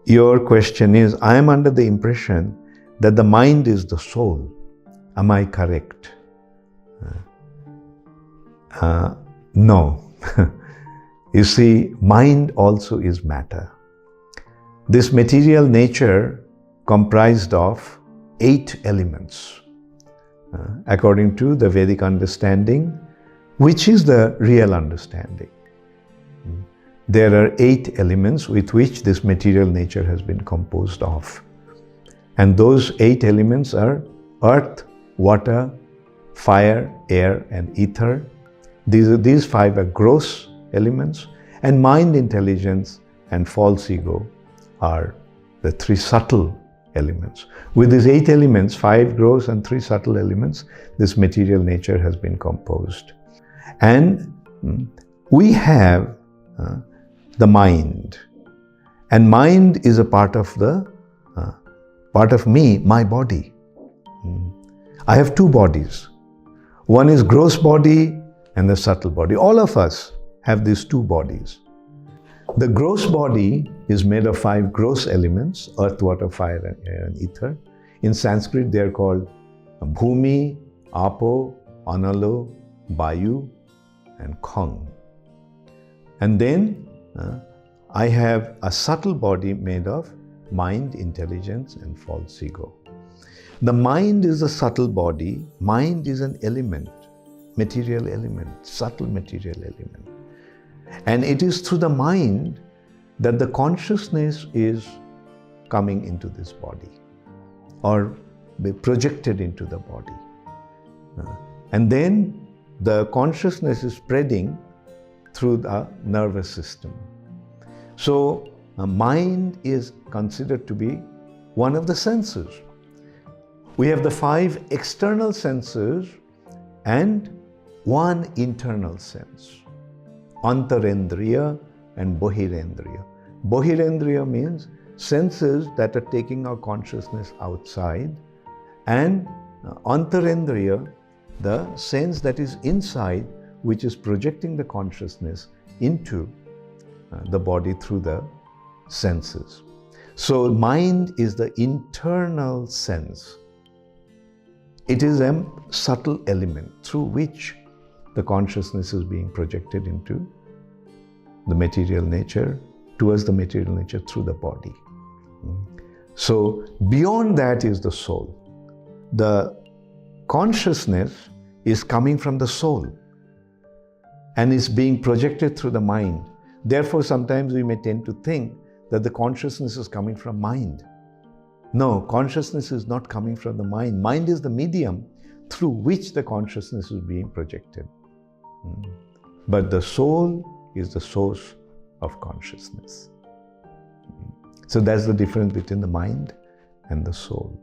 your question is, I am under the impression that the mind is the soul. Am I correct? No. You see, mind also is matter. This material nature comprised of 8 elements, according to the Vedic understanding, which is the real understanding. There are 8 elements with which this material nature has been composed of. And those 8 elements are earth, water, fire, air, and ether. These 5 are gross elements, and mind, intelligence, and false ego are the 3 subtle elements. With these 8 elements, 5 gross and 3 subtle elements, this material nature has been composed. And we have the mind, and mind is a part of me, my body. I have 2 bodies. One is gross body and the subtle body. All of us have these 2 bodies. The gross body is made of 5 gross elements: earth, water, fire, air, and ether. In Sanskrit, they are called Bhumi, Apo, Analo, Vayu, and Khang. And then I have a subtle body made of mind, intelligence, and false ego. The mind is a subtle body. Mind is an element, material element, subtle material element. And it is through the mind that the consciousness is coming into this body or be projected into the body. And then the consciousness is spreading through the nervous system. So mind is considered to be one of the senses. We have the 5 external senses and 1 internal sense: Antarendriya and Bahirendriya. Bahirendriya means senses that are taking our consciousness outside, and Antarendriya, the sense that is inside, which is projecting the consciousness into the body through the senses. So mind is the internal sense. It is a subtle element through which the consciousness is being projected into the material nature, towards the material nature through the body. So beyond that is the soul. The consciousness is coming from the soul and is being projected through the mind. Therefore, sometimes we may tend to think that the consciousness is coming from mind. No, consciousness is not coming from the mind. Mind is the medium through which the consciousness is being projected. But the soul is the source of consciousness. So that's the difference between the mind and the soul.